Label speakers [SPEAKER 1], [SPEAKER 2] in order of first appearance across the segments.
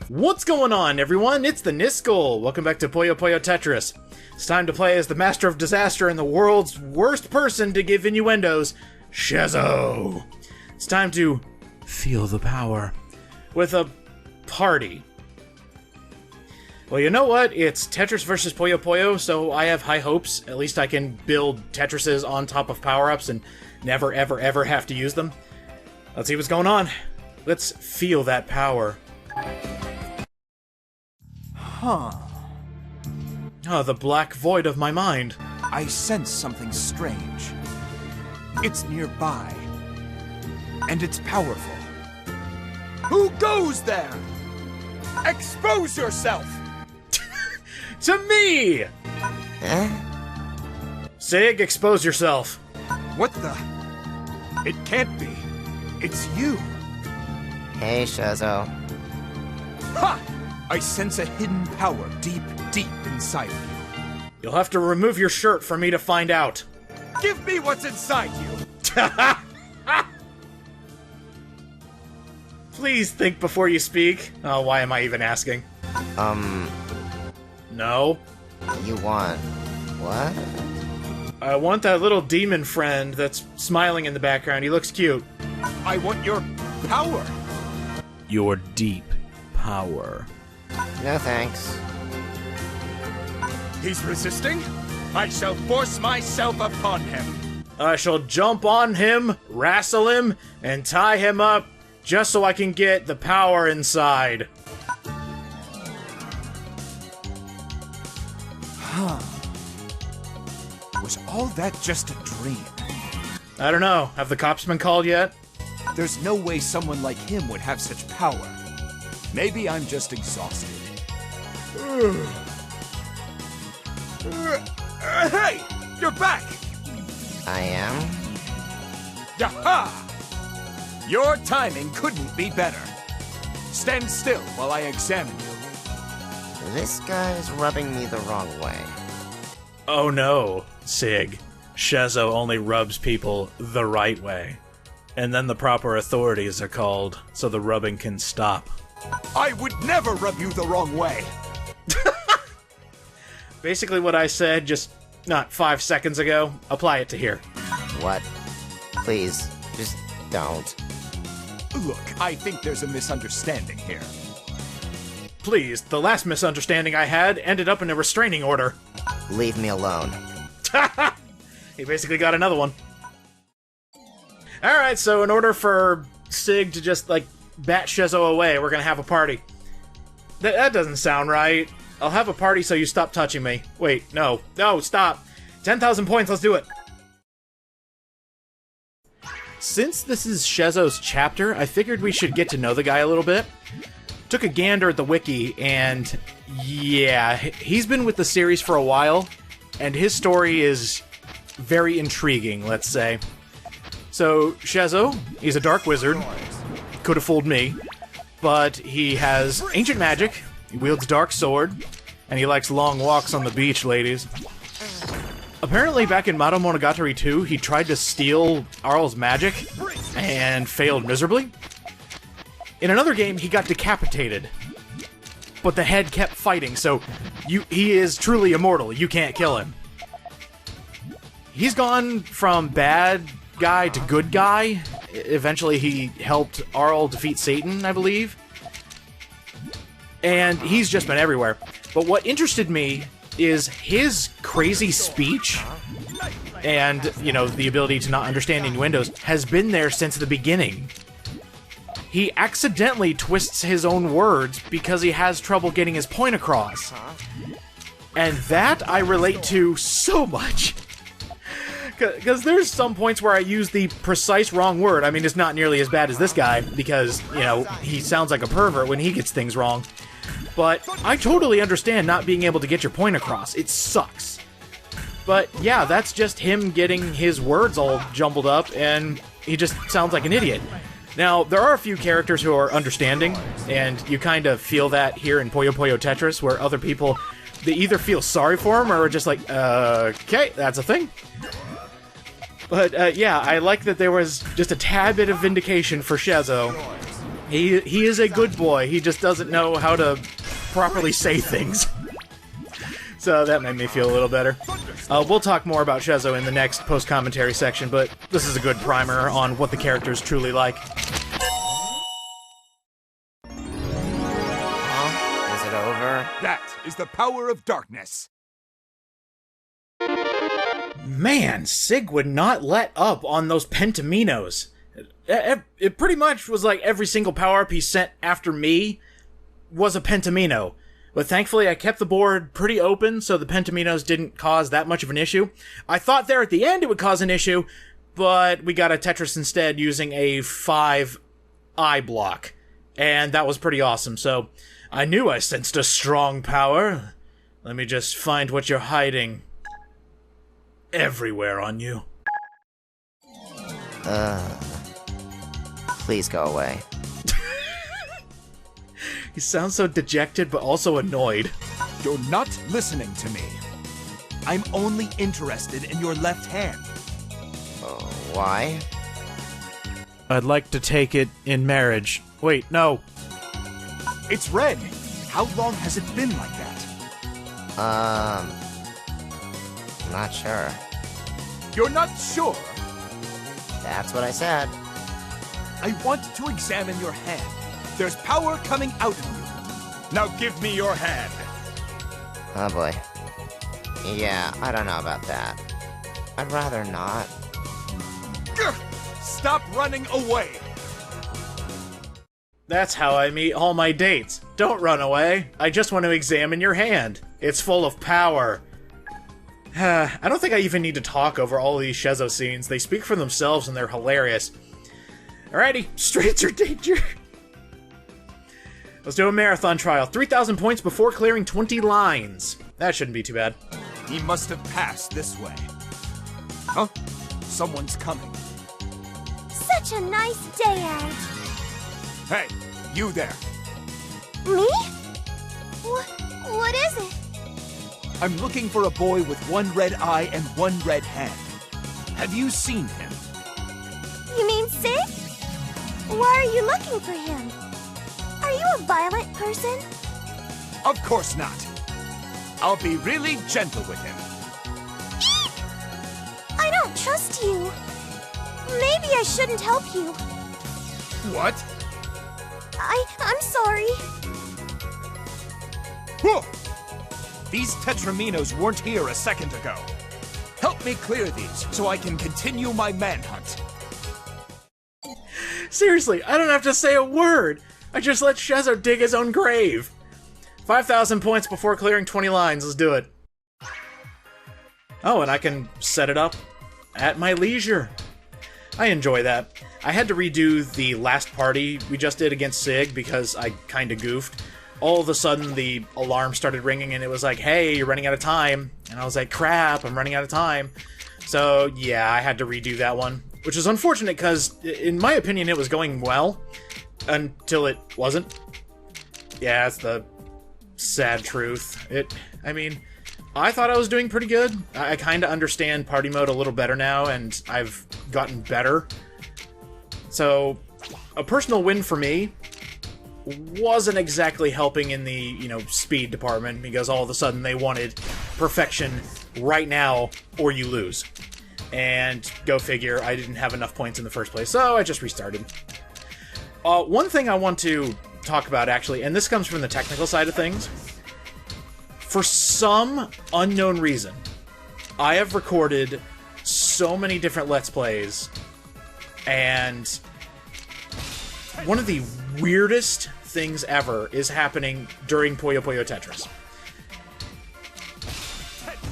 [SPEAKER 1] What's going on, everyone? It's the Niskel! Welcome back to Puyo Puyo Tetris. It's time to play as the master of disaster and the world's worst person to give innuendos, Schezo. It's time to feel the power with a party. Well, you know what? It's Tetris versus Puyo Puyo, so I have high hopes. At least I can build Tetrises on top of power-ups and never, ever, ever have to use them. Let's see what's going on. Let's feel that power.
[SPEAKER 2] Huh.
[SPEAKER 1] Oh, the black void of my mind.
[SPEAKER 2] I sense something strange. It's nearby. And it's powerful. Who goes there? Expose yourself!
[SPEAKER 1] To me! Sig, expose yourself.
[SPEAKER 2] What the? It can't be. It's you.
[SPEAKER 3] Hey, Schezo.
[SPEAKER 2] Ha! I sense a hidden power deep, deep inside of you.
[SPEAKER 1] You'll have to remove your shirt for me to find out.
[SPEAKER 2] Give me what's inside you!
[SPEAKER 1] Please think before you speak. Oh, why am I even asking? No.
[SPEAKER 3] You want... what?
[SPEAKER 1] I want that little demon friend that's smiling in the background. He looks cute.
[SPEAKER 2] I want your power!
[SPEAKER 1] Your deep power.
[SPEAKER 3] No thanks.
[SPEAKER 2] He's resisting? I shall force myself upon him.
[SPEAKER 1] I shall jump on him, wrestle him, and tie him up just so I can get the power inside.
[SPEAKER 2] Huh. Was all that just a dream?
[SPEAKER 1] I don't know. Have the cops been called yet?
[SPEAKER 2] There's no way someone like him would have such power. Maybe I'm just exhausted. Hey! You're back!
[SPEAKER 3] I am?
[SPEAKER 2] Yaha! Your timing couldn't be better. Stand still while I examine you.
[SPEAKER 3] This guy's rubbing me the wrong way.
[SPEAKER 1] Oh no, Sig. Schezo only rubs people the right way. And then the proper authorities are called, so the rubbing can stop.
[SPEAKER 2] I would never rub you the wrong way!
[SPEAKER 1] Basically what I said just, not 5 seconds ago, apply it to here.
[SPEAKER 3] What? Please, just don't.
[SPEAKER 2] Look, I think there's a misunderstanding here.
[SPEAKER 1] Please, the last misunderstanding I had ended up in a restraining order.
[SPEAKER 3] Leave me alone.
[SPEAKER 1] He basically got another one. Alright, so in order for Sig to just, like, bat Schezo away, we're gonna have a party. That doesn't sound right. I'll have a party so you stop touching me. Wait, no. No, stop. 10,000 points, let's do it. Since this is Schezo's chapter, I figured we should get to know the guy a little bit. Took a gander at the wiki, and yeah, he's been with the series for a while, and his story is very intriguing, let's say. So, Schezo, he's a dark wizard. Could have fooled me. But he has ancient magic, he wields a dark sword, and he likes long walks on the beach, ladies. Apparently, back in Monogatari 2, he tried to steal Arl's magic, and failed miserably. In another game, he got decapitated. But the head kept fighting, so he is truly immortal. You can't kill him. He's gone from bad guy to good guy. Eventually, he helped Arl defeat Satan, I believe. And he's just been everywhere. But what interested me is his crazy speech and, you know, the ability to not understand innuendos has been there since the beginning. He accidentally twists his own words because he has trouble getting his point across. And that I relate to so much. Because there's some points where I use the precise wrong word. I mean, it's not nearly as bad as this guy, because, you know, he sounds like a pervert when he gets things wrong. But I totally understand not being able to get your point across. It sucks. But yeah, that's just him getting his words all jumbled up, and he just sounds like an idiot. Now, there are a few characters who are understanding, and you kind of feel that here in Puyo Puyo Tetris, where other people, they either feel sorry for him or are just like, okay, that's a thing. But, yeah, I like that there was just a tad bit of vindication for Schezo. He is a good boy. He just doesn't know how to properly say things. So that made me feel a little better. We'll talk more about Schezo in the next post-commentary section, but this is a good primer on what the character's truly like.
[SPEAKER 3] Is it over?
[SPEAKER 2] That is the power of darkness.
[SPEAKER 1] Man, Sig would not let up on those Pentaminos. It pretty much was like every single power-up he sent after me was a Pentamino. But thankfully, I kept the board pretty open, so the Pentaminos didn't cause that much of an issue. I thought there at the end it would cause an issue, but we got a Tetris instead using a 5-eye block. And that was pretty awesome, so I knew I sensed a strong power. Let me just find what you're hiding. Everywhere on you.
[SPEAKER 3] Please go away.
[SPEAKER 1] He sounds so dejected, but also annoyed.
[SPEAKER 2] You're not listening to me. I'm only interested in your left hand.
[SPEAKER 3] Why?
[SPEAKER 1] I'd like to take it in marriage. Wait, no.
[SPEAKER 2] It's red. How long has it been like that?
[SPEAKER 3] Not sure.
[SPEAKER 2] You're not sure?
[SPEAKER 3] That's what I said.
[SPEAKER 2] I want to examine your hand. There's power coming out of you. Now give me your hand.
[SPEAKER 3] Oh boy. Yeah, I don't know about that. I'd rather not.
[SPEAKER 2] Gah! Stop running away.
[SPEAKER 1] That's how I meet all my dates. Don't run away. I just want to examine your hand. It's full of power. I don't think I even need to talk over all these Schezo scenes. They speak for themselves and they're hilarious. Alrighty, stranger danger. Let's do a marathon trial. 3,000 points before clearing 20 lines. That shouldn't be too bad.
[SPEAKER 2] He must have passed this way. Huh? Someone's coming.
[SPEAKER 4] Such a nice day out.
[SPEAKER 2] Hey, you there.
[SPEAKER 4] Me? What is it?
[SPEAKER 2] I'm looking for a boy with one red eye and one red hand. Have you seen him?
[SPEAKER 4] You mean Sig? Why are you looking for him? Are you a violent person?
[SPEAKER 2] Of course not. I'll be really gentle with him.
[SPEAKER 4] I don't trust you. Maybe I shouldn't help you.
[SPEAKER 2] What?
[SPEAKER 4] I'm sorry.
[SPEAKER 2] Whoa! These Tetraminos weren't here a second ago. Help me clear these so I can continue my manhunt.
[SPEAKER 1] Seriously, I don't have to say a word. I just let Schezo dig his own grave. 5,000 points before clearing 20 lines. Let's do it. Oh, and I can set it up at my leisure. I enjoy that. I had to redo the last party we just did against Sig because I kinda goofed. All of a sudden, the alarm started ringing and it was like, hey, you're running out of time. And I was like, crap, I'm running out of time. So, yeah, I had to redo that one. Which is unfortunate because, in my opinion, it was going well. Until it wasn't. Yeah, it's the sad truth. I mean, I thought I was doing pretty good. I kind of understand party mode a little better now, and I've gotten better. So, a personal win for me wasn't exactly helping in the, speed department, because all of a sudden they wanted perfection right now, or you lose. And go figure, I didn't have enough points in the first place, so I just restarted. One thing I want to talk about, actually, and this comes from the technical side of things. For some unknown reason, I have recorded so many different Let's Plays, and one of the weirdest things ever is happening during Puyo Puyo Tetris.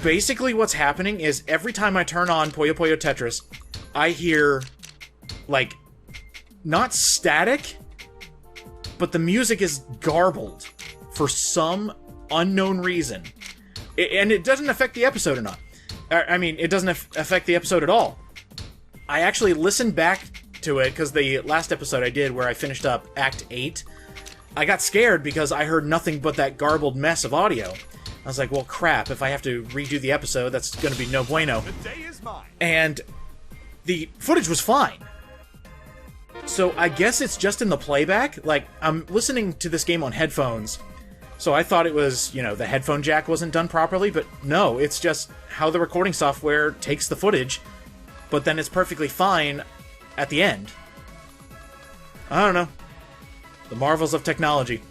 [SPEAKER 1] Basically what's happening is every time I turn on Puyo Puyo Tetris, I hear, like, not static, but the music is garbled for some unknown reason. And it doesn't affect the episode or not. I mean, it doesn't affect the episode at all. I actually listened back to it, because the last episode I did where I finished up Act 8, I got scared because I heard nothing but that garbled mess of audio. I was like, well, crap, if I have to redo the episode, that's going to be no bueno.
[SPEAKER 2] The day is mine.
[SPEAKER 1] And the footage was fine. So I guess it's just in the playback? Like, I'm listening to this game on headphones, so I thought it was, you know, the headphone jack wasn't done properly, but no, it's just how the recording software takes the footage, but then it's perfectly fine at the end. I don't know. The marvels of technology.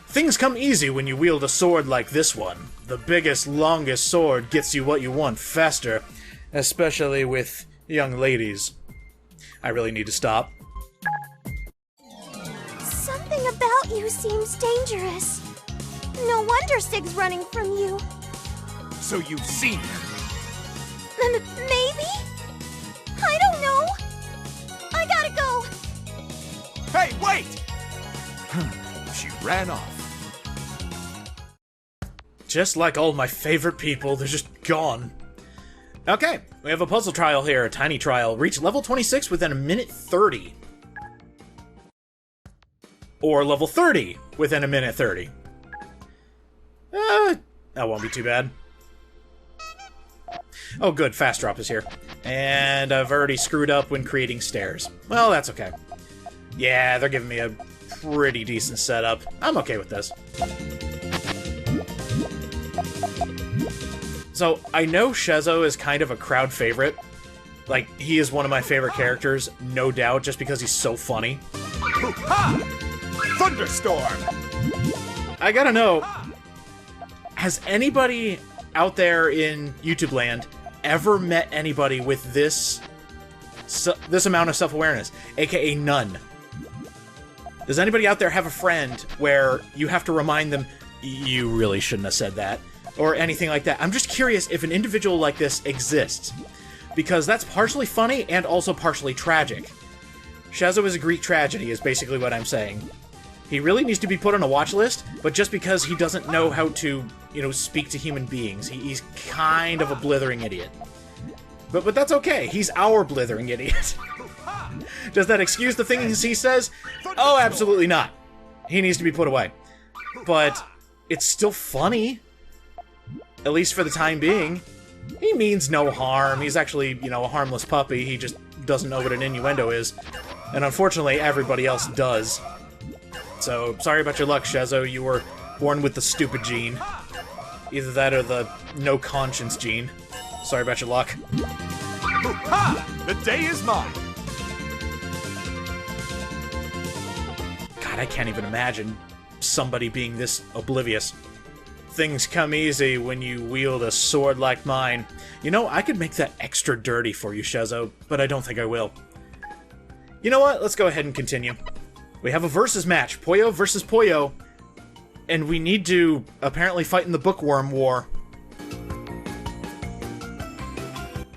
[SPEAKER 1] Things come easy when you wield a sword like this one. The biggest, longest sword gets you what you want faster, especially with young ladies. I really need to stop.
[SPEAKER 4] Something about you seems dangerous. No wonder Sig's running from you.
[SPEAKER 2] So you've seen him.
[SPEAKER 4] Maybe? I don't know. I gotta go.
[SPEAKER 2] Hey, wait! She ran off.
[SPEAKER 1] Just like all my favorite people, they're just gone. Okay, we have a puzzle trial here, a tiny trial. Reach level 26 within a minute 30. Or level 30 within a minute 30. That won't be too bad. Oh good, fast drop is here. And I've already screwed up when creating stairs. Well, that's okay. Yeah, they're giving me a pretty decent setup. I'm okay with this. So, I know Schezo is kind of a crowd favorite. Like, he is one of my favorite characters, no doubt, just because he's so funny.
[SPEAKER 2] Ha! Thunderstorm!
[SPEAKER 1] I gotta know, has anybody out there in YouTube land ever met anybody with this amount of self-awareness, aka none? Does anybody out there have a friend where you have to remind them, you really shouldn't have said that, or anything like that? I'm just curious if an individual like this exists, because that's partially funny and also partially tragic. Schezo is a Greek tragedy, is basically what I'm saying. He really needs to be put on a watch list, but just because he doesn't know how to, you know, speak to human beings. He's kind of a blithering idiot. But that's okay. He's our blithering idiot. Does that excuse the things he says? Oh, absolutely not. He needs to be put away. But it's still funny. At least for the time being. He means no harm. He's actually, you know, a harmless puppy. He just doesn't know what an innuendo is. And unfortunately, everybody else does. So, sorry about your luck, Schezo. You were born with the stupid gene. Either that or the no conscience gene. Sorry about your luck.
[SPEAKER 2] Ha! The day is mine!
[SPEAKER 1] God, I can't even imagine somebody being this oblivious. Things come easy when you wield a sword like mine. You know, I could make that extra dirty for you, Schezo, but I don't think I will. You know what? Let's go ahead and continue. We have a versus match, Puyo versus Puyo, and we need to apparently fight in the Bookworm War.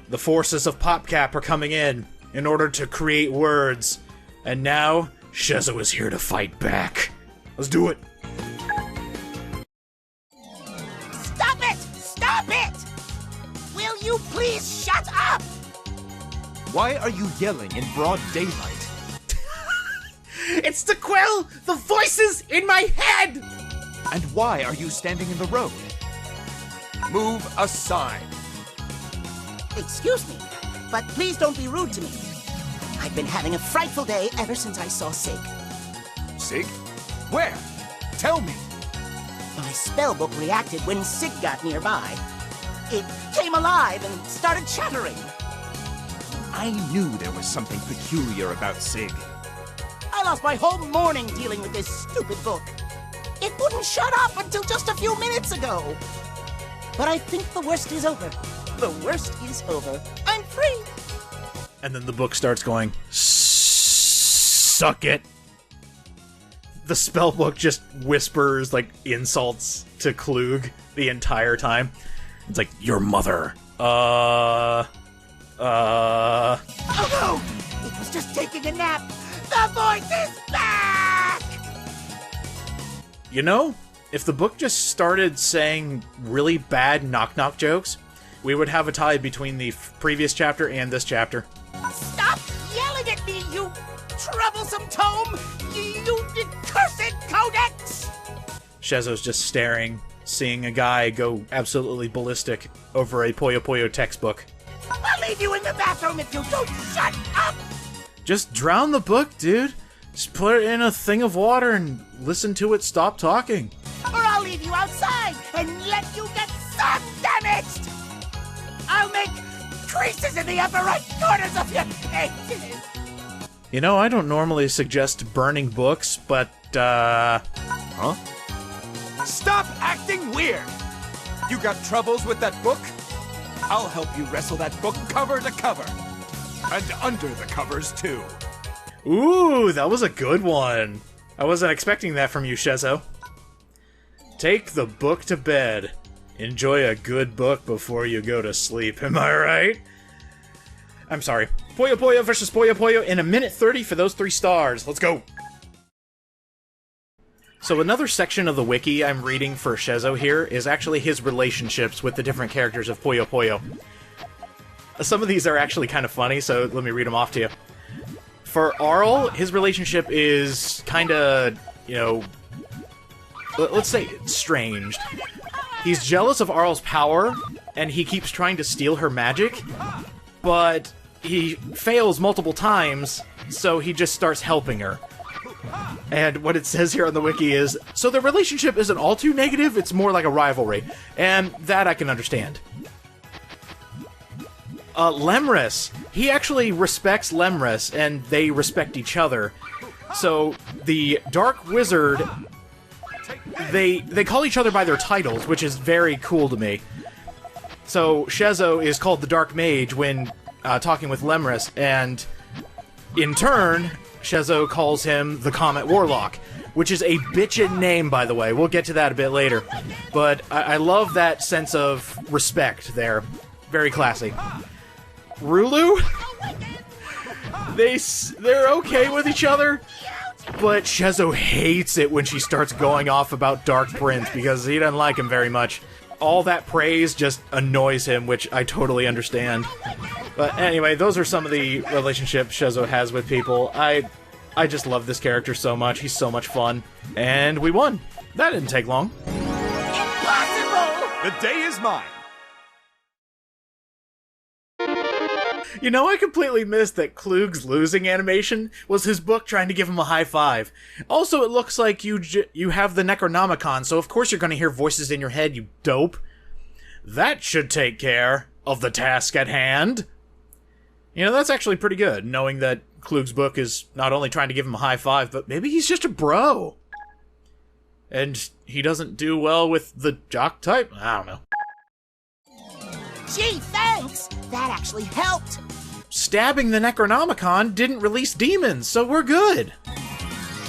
[SPEAKER 1] The forces of PopCap are coming in order to create words, and now Schezo is here to fight back. Let's do it.
[SPEAKER 5] Stop it! Stop it! Will you please shut up?
[SPEAKER 2] Why are you yelling in broad daylight?
[SPEAKER 1] It's to quell the voices in my head!
[SPEAKER 2] And why are you standing in the road? Move aside.
[SPEAKER 5] Excuse me, but please don't be rude to me. I've been having a frightful day ever since I saw Sig.
[SPEAKER 2] Sig? Where? Tell me.
[SPEAKER 5] My spellbook reacted when Sig got nearby. It came alive and started chattering.
[SPEAKER 2] I knew there was something peculiar about Sig.
[SPEAKER 5] I lost my whole morning dealing with this stupid book. It wouldn't shut up until just a few minutes ago. But I think the worst is over. The worst is over. I'm free.
[SPEAKER 1] And then the book starts going, suck it. The spellbook just whispers, like, insults to Klug the entire time. It's like, your mother.
[SPEAKER 5] Oh no! It was just taking a nap. The voice is back!
[SPEAKER 1] You know, if the book just started saying really bad knock-knock jokes, we would have a tie between the previous chapter and this chapter.
[SPEAKER 5] Stop yelling at me, you troublesome tome! You cursed codex!
[SPEAKER 1] Schezo's just staring, seeing a guy go absolutely ballistic over a Puyo Puyo textbook.
[SPEAKER 5] I'll leave you in the bathroom if you don't shut up!
[SPEAKER 1] Just drown the book, dude. Just put it in a thing of water and listen to it stop talking.
[SPEAKER 5] Or I'll leave you outside and let you get sun damaged! I'll make creases in the upper right corners of your pages!
[SPEAKER 1] You know, I don't normally suggest burning books, but,
[SPEAKER 2] Huh? Stop acting weird! You got troubles with that book? I'll help you wrestle that book cover to cover. And under the covers, too.
[SPEAKER 1] Ooh, that was a good one. I wasn't expecting that from you, Schezo. Take the book to bed. Enjoy a good book before you go to sleep, am I right? I'm sorry. Puyo Puyo versus Puyo Puyo in 1:30 for those 3 stars. Let's go! So another section of the wiki I'm reading for Schezo here is actually his relationships with the different characters of Puyo Puyo. Some of these are actually kind of funny, so let me read them off to you. For Arl, his relationship is kinda, you know, let's say estranged. He's jealous of Arl's power, and he keeps trying to steal her magic, but he fails multiple times, so he just starts helping her. And what it says here on the wiki is, so the relationship isn't all too negative, it's more like a rivalry. And that I can understand. Lemris. He actually respects Lemris, and they respect each other. So, the Dark Wizard, they call each other by their titles, which is very cool to me. So, Schezo is called the Dark Mage when talking with Lemris, and in turn, Schezo calls him the Comet Warlock, which is a bitchin' name, by the way. We'll get to that a bit later. But I love that sense of respect there. Very classy. Rulu? They're okay with each other, but Schezo hates it when she starts going off about Dark Prince because he doesn't like him very much. All that praise just annoys him, which I totally understand. But anyway, those are some of the relationships Schezo has with people. I just love this character so much. He's so much fun. And we won. That didn't take long.
[SPEAKER 5] Impossible!
[SPEAKER 2] The day is mine.
[SPEAKER 1] You know, I completely missed that Klug's losing animation was his book trying to give him a high five. Also, it looks like you have the Necronomicon, so of course you're going to hear voices in your head, you dope. That should take care of the task at hand. You know, that's actually pretty good, knowing that Klug's book is not only trying to give him a high five, but maybe he's just a bro. And he doesn't do well with the jock type? I don't know.
[SPEAKER 5] Gee, thanks! That actually helped!
[SPEAKER 1] Stabbing the Necronomicon didn't release demons, so we're good.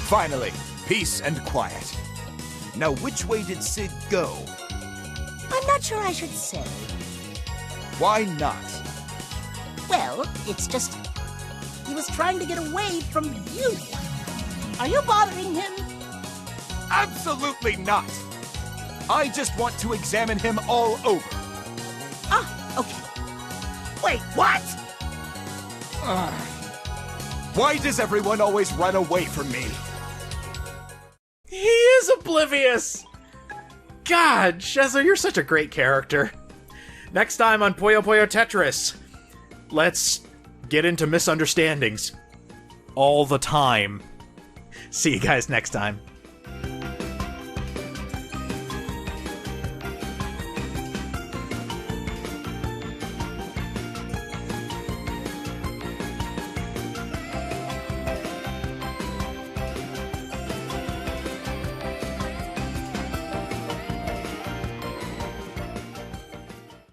[SPEAKER 2] Finally, peace and quiet. Now, which way did Sid go?
[SPEAKER 5] I'm not sure I should say.
[SPEAKER 2] Why not?
[SPEAKER 5] Well, it's just... he was trying to get away from you. Are you bothering him?
[SPEAKER 2] Absolutely not! I just want to examine him all over.
[SPEAKER 5] Ah, okay. Wait, what?
[SPEAKER 2] Why does everyone always run away from me?
[SPEAKER 1] He is oblivious! God, Schezo, you're such a great character. Next time on Puyo Puyo Tetris, let's get into misunderstandings. All the time. See you guys next time.